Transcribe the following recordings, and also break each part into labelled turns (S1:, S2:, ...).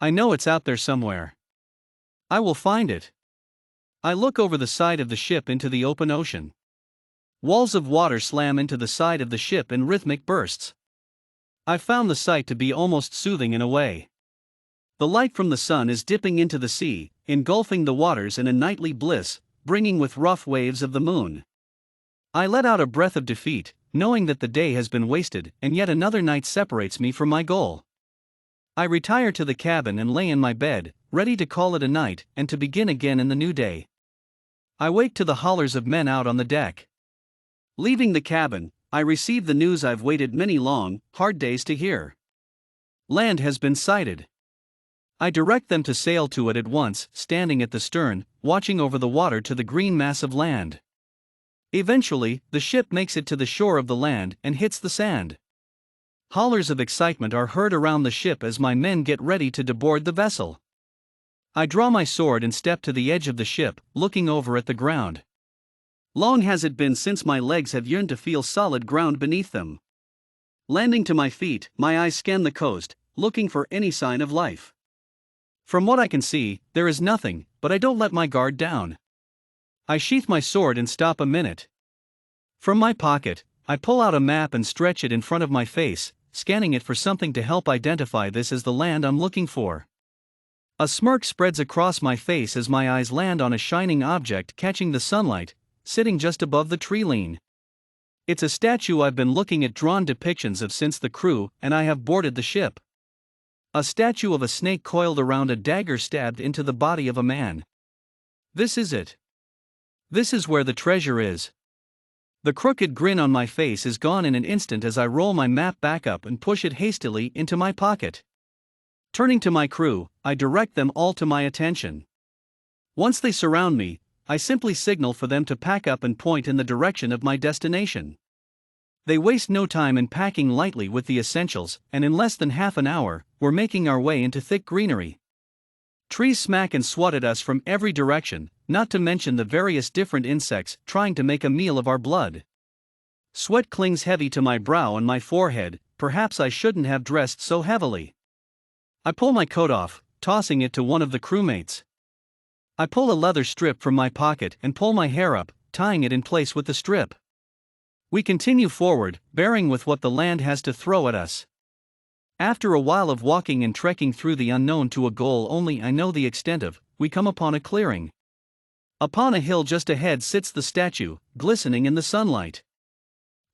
S1: I know it's out there somewhere. I will find it. I look over the side of the ship into the open ocean. Walls of water slam into the side of the ship in rhythmic bursts. I found the sight to be almost soothing in a way. The light from the sun is dipping into the sea, engulfing the waters in a nightly bliss, bringing with rough waves of the moon. I let out a breath of defeat, knowing that the day has been wasted and yet another night separates me from my goal. I retire to the cabin and lay in my bed, ready to call it a night and to begin again in the new day. I wake to the hollers of men out on the deck. Leaving the cabin, I receive the news I've waited many long, hard days to hear. Land has been sighted. I direct them to sail to it at once, standing at the stern, watching over the water to the green mass of land. Eventually, the ship makes it to the shore of the land and hits the sand. Hollers of excitement are heard around the ship as my men get ready to deboard the vessel. I draw my sword and step to the edge of the ship, looking over at the ground. Long has it been since my legs have yearned to feel solid ground beneath them. Landing to my feet, my eyes scan the coast, looking for any sign of life. From what I can see, there is nothing, but I don't let my guard down. I sheath my sword and stop a minute. From my pocket, I pull out a map and stretch it in front of my face, scanning it for something to help identify this as the land I'm looking for. A smirk spreads across my face as my eyes land on a shining object catching the sunlight, sitting just above the tree line. It's a statue I've been looking at drawn depictions of since the crew and I have boarded the ship. A statue of a snake coiled around a dagger stabbed into the body of a man. This is it. This is where the treasure is. The crooked grin on my face is gone in an instant as I roll my map back up and push it hastily into my pocket. Turning to my crew, I direct them all to my attention. Once they surround me, I simply signal for them to pack up and point in the direction of my destination. They waste no time in packing lightly with the essentials, and in less than half an hour, we're making our way into thick greenery. Trees smack and swat at us from every direction, not to mention the various different insects trying to make a meal of our blood. Sweat clings heavy to my brow and my forehead, perhaps I shouldn't have dressed so heavily. I pull my coat off, tossing it to one of the crewmates. I pull a leather strip from my pocket and pull my hair up, tying it in place with the strip. We continue forward, bearing with what the land has to throw at us. After a while of walking and trekking through the unknown to a goal only I know the extent of, we come upon a clearing. Upon a hill just ahead sits the statue, glistening in the sunlight.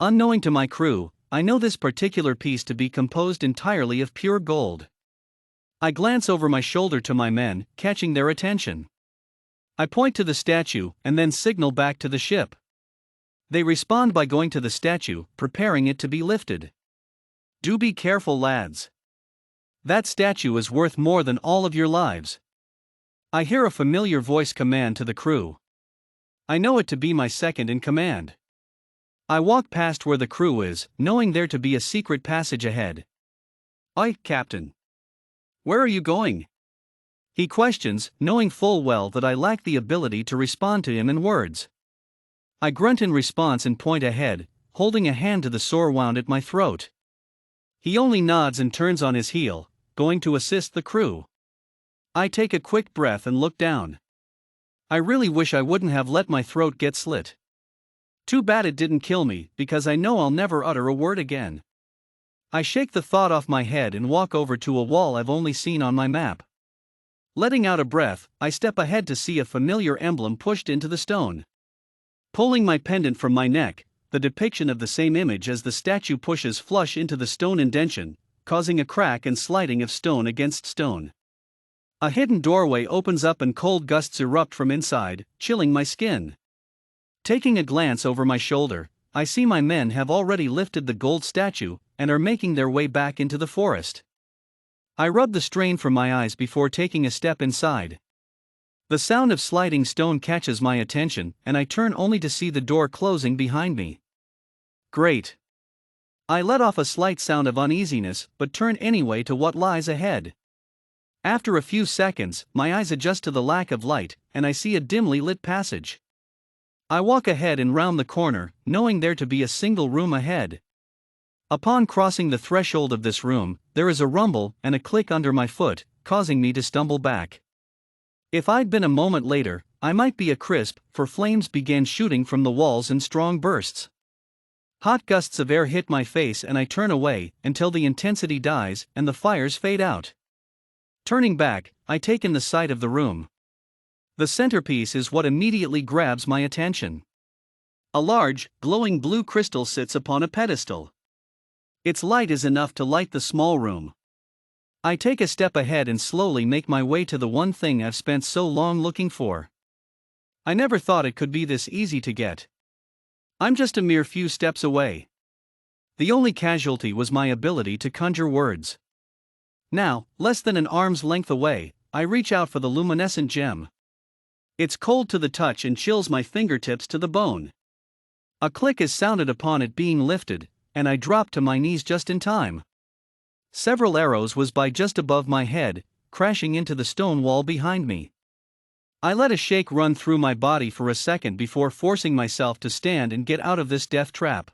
S1: Unknowing to my crew, I know this particular piece to be composed entirely of pure gold. I glance over my shoulder to my men, catching their attention. I point to the statue and then signal back to the ship. They respond by going to the statue, preparing it to be lifted. Do be careful, lads. That statue is worth more than all of your lives. I hear a familiar voice command to the crew. I know it to be my second in command. I walk past where the crew is, knowing there to be a secret passage ahead. "Aye, Captain. Where are you going?" he questions, knowing full well that I lack the ability to respond to him in words. I grunt in response and point ahead, holding a hand to the sore wound at my throat. He only nods and turns on his heel, going to assist the crew. I take a quick breath and look down. I really wish I wouldn't have let my throat get slit. Too bad it didn't kill me, because I know I'll never utter a word again. I shake the thought off my head and walk over to a wall I've only seen on my map. Letting out a breath, I step ahead to see a familiar emblem pushed into the stone. Pulling my pendant from my neck, the depiction of the same image as the statue pushes flush into the stone indention, causing a crack and sliding of stone against stone. A hidden doorway opens up and cold gusts erupt from inside, chilling my skin. Taking a glance over my shoulder, I see my men have already lifted the gold statue and are making their way back into the forest. I rub the strain from my eyes before taking a step inside. The sound of sliding stone catches my attention, and I turn only to see the door closing behind me. Great. I let off a slight sound of uneasiness, but turn anyway to what lies ahead. After a few seconds, my eyes adjust to the lack of light, and I see a dimly lit passage. I walk ahead and round the corner, knowing there to be a single room ahead. Upon crossing the threshold of this room, there is a rumble and a click under my foot, causing me to stumble back. If I'd been a moment later, I might be a crisp, for flames began shooting from the walls in strong bursts. Hot gusts of air hit my face and I turn away until the intensity dies and the fires fade out. Turning back, I take in the sight of the room. The centerpiece is what immediately grabs my attention. A large, glowing blue crystal sits upon a pedestal. Its light is enough to light the small room. I take a step ahead and slowly make my way to the one thing I've spent so long looking for. I never thought it could be this easy to get. I'm just a mere few steps away. The only casualty was my ability to conjure words. Now, less than an arm's length away, I reach out for the luminescent gem. It's cold to the touch and chills my fingertips to the bone. A click is sounded upon it being lifted, and I drop to my knees just in time. Several arrows whiz by just above my head, crashing into the stone wall behind me. I let a shake run through my body for a second before forcing myself to stand and get out of this death trap.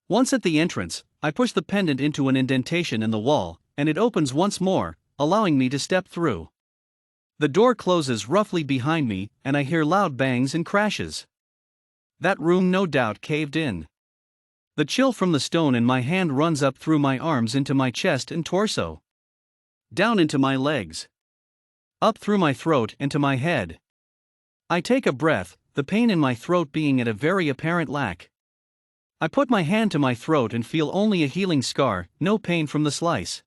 S1: Once at the entrance, I push the pendant into an indentation in the wall, and it opens once more, allowing me to step through. The door closes roughly behind me, and I hear loud bangs and crashes. That room no doubt caved in. The chill from the stone in my hand runs up through my arms into my chest and torso. Down into my legs. Up through my throat and to my head. I take a breath, the pain in my throat being at a very apparent lack. I put my hand to my throat and feel only a healing scar, no pain from the slice.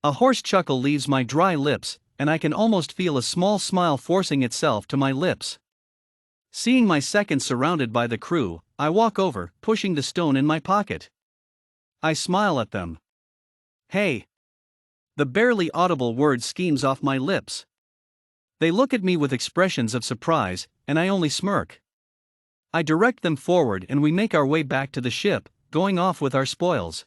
S1: A hoarse chuckle leaves my dry lips, and I can almost feel a small smile forcing itself to my lips. Seeing my seconds surrounded by the crew, I walk over, pushing the stone in my pocket. I smile at them. Hey! The barely audible word schemes off my lips. They look at me with expressions of surprise, and I only smirk. I direct them forward and we make our way back to the ship, going off with our spoils.